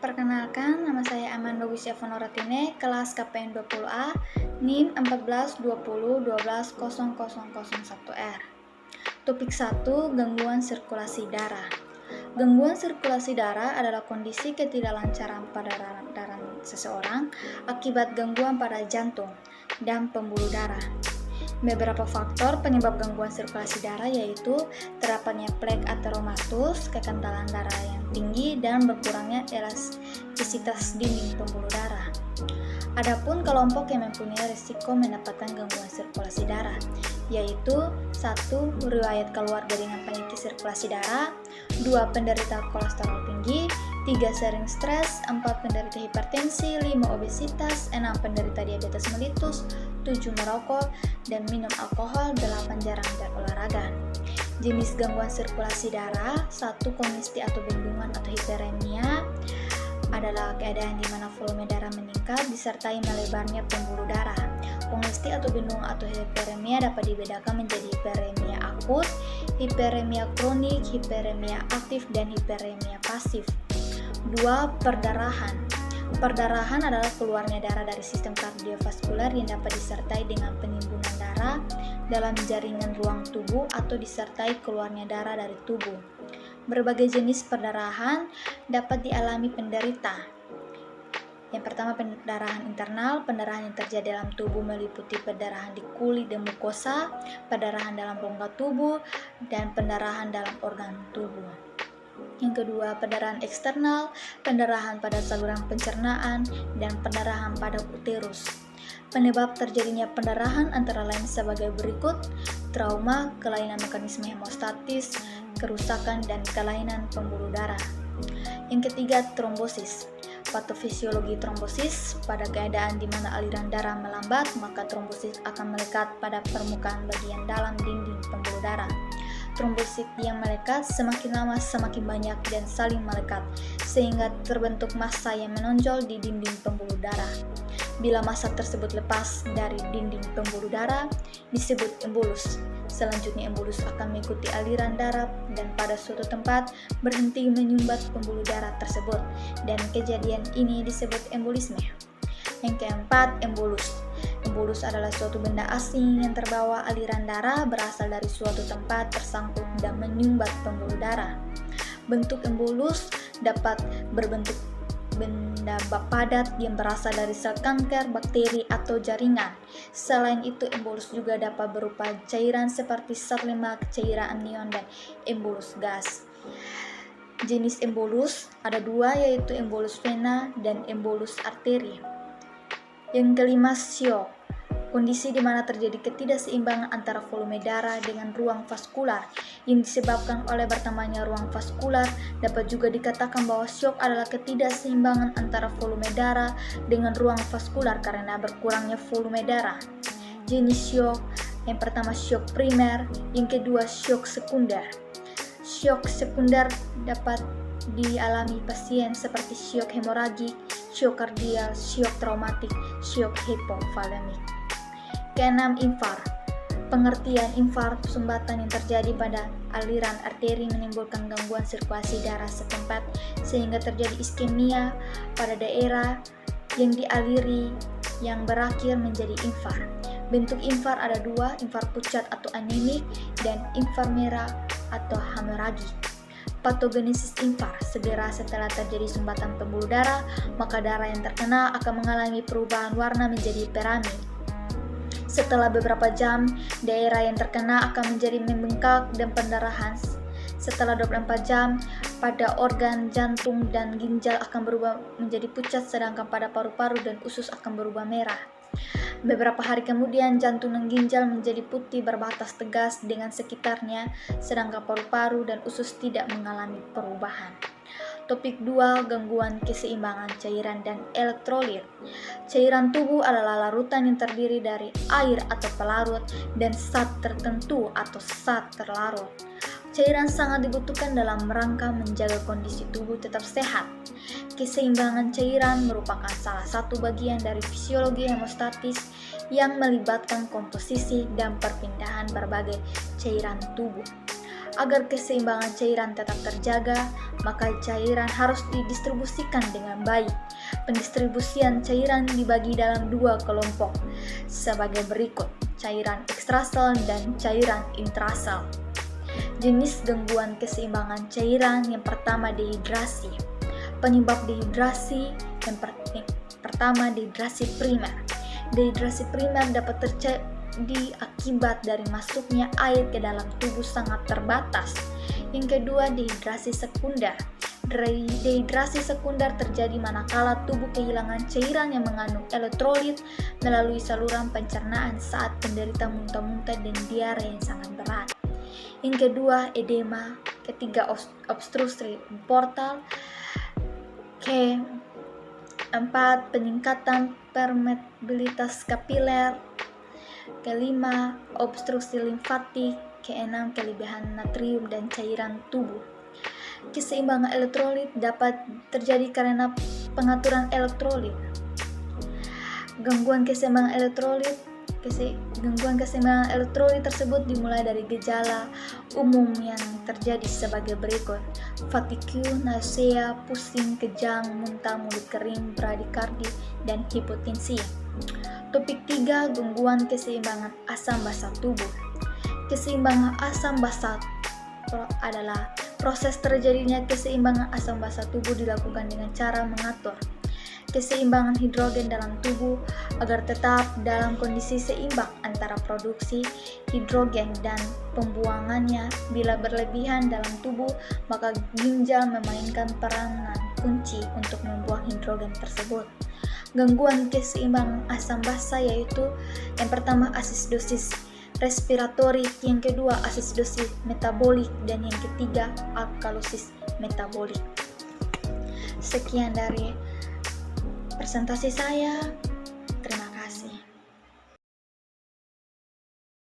Perkenalkan, nama saya Amanda Wisya Fonoratine, kelas KPN 20A, NIM 1420120001R. Topik 1, gangguan sirkulasi darah. Gangguan sirkulasi darah adalah kondisi ketidaklancaran pada darah seseorang akibat gangguan pada jantung dan pembuluh darah. Beberapa faktor penyebab gangguan sirkulasi darah yaitu terdapannya plek ateromatus, kekentalan darah yang tinggi, dan berkurangnya elastisitas dinding pembuluh darah. Adapun kelompok yang mempunyai risiko mendapatkan gangguan sirkulasi darah yaitu 1. Riwayat keluarga dengan penyakit sirkulasi darah, 2. Penderita kolesterol tinggi, 3. Sering stres, 4. Penderita hipertensi, 5. Obesitas, 6. Penderita diabetes mellitus, 7. Merokok dan minum alkohol, 8. Jarang berolahraga. Jenis gangguan sirkulasi darah, 1. Kongestie atau bendungan atau hiperemia adalah keadaan di mana volume darah meningkat disertai melebarnya pembuluh darah. Kongestie atau bendungan atau hiperemia dapat dibedakan menjadi hiperemia akut, hiperemia kronik, hiperemia aktif, dan hiperemia pasif. 2. Perdarahan. Perdarahan adalah keluarnya darah dari sistem kardiovaskuler yang dapat disertai dengan penimbunan darah dalam jaringan ruang tubuh atau disertai keluarnya darah dari tubuh. Berbagai jenis perdarahan dapat dialami penderita. Yang pertama, pendarahan internal. Pendarahan yang terjadi dalam tubuh meliputi pendarahan di kulit dan mukosa, pendarahan dalam rongga tubuh, dan pendarahan dalam organ tubuh. Yang kedua, pendarahan eksternal, pendarahan pada saluran pencernaan, dan pendarahan pada uterus. Penyebab terjadinya pendarahan antara lain sebagai berikut: trauma, kelainan mekanisme hemostatis, kerusakan dan kelainan pembuluh darah. Yang ketiga, trombosis. Patofisiologi trombosis, pada keadaan di mana aliran darah melambat, maka trombosis akan melekat pada permukaan bagian dalam dinding pembuluh darah. Trombosit yang melekat semakin lama semakin banyak dan saling melekat, sehingga terbentuk massa yang menonjol di dinding pembuluh darah. Bila massa tersebut lepas dari dinding pembuluh darah, disebut embolus. Selanjutnya embolus akan mengikuti aliran darah dan pada suatu tempat berhenti menyumbat pembuluh darah tersebut, dan kejadian ini disebut embolisme. Yang keempat, embolus. Embolus adalah suatu benda asing yang terbawa aliran darah berasal dari suatu tempat tersangkut dan menyumbat pembuluh darah. Bentuk embolus dapat berbentuk benda padat yang berasal dari sel kanker, bakteri, atau jaringan. Selain itu, embolus juga dapat berupa cairan seperti zat lemak, cairan anion, dan embolus gas. Jenis embolus ada dua, yaitu embolus vena dan embolus arteri. Yang kelima, shock. Kondisi di mana terjadi ketidakseimbangan antara volume darah dengan ruang vaskular yang disebabkan oleh bertambahnya ruang vaskular. Dapat juga dikatakan bahwa shock adalah ketidakseimbangan antara volume darah dengan ruang vaskular karena berkurangnya volume darah. Jenis shock, yang pertama shock primer, yang kedua shock sekunder. Shock sekunder dapat dialami pasien seperti shock hemoragik, shock kardial, shock traumatik, shock hipovolemik. Keenam, infar. Pengertian infar, sumbatan yang terjadi pada aliran arteri menimbulkan gangguan sirkulasi darah setempat sehingga terjadi iskemia pada daerah yang dialiri yang berakhir menjadi infar. Bentuk infar ada dua, infar pucat atau anemik dan infar merah atau hemoragik. Patogenesis infar, segera setelah terjadi sumbatan pembuluh darah, maka darah yang terkena akan mengalami perubahan warna menjadi hiperami. Setelah beberapa jam, daerah yang terkena akan menjadi membengkak dan pendarahan. Setelah 24 jam, pada organ jantung dan ginjal akan berubah menjadi pucat, sedangkan pada paru-paru dan usus akan berubah merah. Beberapa hari kemudian, jantung dan ginjal menjadi putih berbatas tegas dengan sekitarnya, sedangkan paru-paru dan usus tidak mengalami perubahan. Topik 2, gangguan keseimbangan cairan dan elektrolit. Cairan tubuh adalah larutan yang terdiri dari air atau pelarut dan zat tertentu atau zat terlarut. Cairan sangat dibutuhkan dalam rangka menjaga kondisi tubuh tetap sehat. Keseimbangan cairan merupakan salah satu bagian dari fisiologi hemostatis yang melibatkan komposisi dan perpindahan berbagai cairan tubuh. Agar keseimbangan cairan tetap terjaga, maka cairan harus didistribusikan dengan baik. Pendistribusian cairan dibagi dalam dua kelompok sebagai berikut: cairan ekstrasel dan cairan intrasel. Jenis gangguan keseimbangan cairan yang pertama, dehidrasi. Penyebab dehidrasi yang pertama, dehidrasi primer. Dehidrasi primer dapat terjadi akibat dari masuknya air ke dalam tubuh sangat terbatas. Yang kedua, dehidrasi sekunder. Dehidrasi sekunder terjadi manakala tubuh kehilangan cairan yang mengandung elektrolit melalui saluran pencernaan saat penderita muntah-muntah dan diare yang sangat berat. Yang kedua, edema. Ketiga, obstruksi portal. Keempat, peningkatan permeabilitas kapiler. Kelima, obstruksi limfatik. Keenam, kelebihan natrium dan cairan tubuh. Keseimbangan elektrolit dapat terjadi karena pengaturan elektrolit. Gangguan keseimbangan elektrolit tersebut dimulai dari gejala umum yang terjadi sebagai berikut: fatigue, nausea, pusing, kejang, muntah, mulut kering, bradikardi, dan hipotensi. Topik 3, gangguan keseimbangan asam basa tubuh. Keseimbangan asam basa adalah proses terjadinya keseimbangan asam basa tubuh dilakukan dengan cara mengatur keseimbangan hidrogen dalam tubuh agar tetap dalam kondisi seimbang antara produksi hidrogen dan pembuangannya. Bila berlebihan dalam tubuh, maka ginjal memainkan peranan kunci untuk membuang hidrogen tersebut. Gangguan keseimbangan asam basa yaitu yang pertama, asidosis respiratori, yang kedua, asidosis metabolik, dan yang ketiga, alkalosis metabolik. Sekian dari presentasi saya.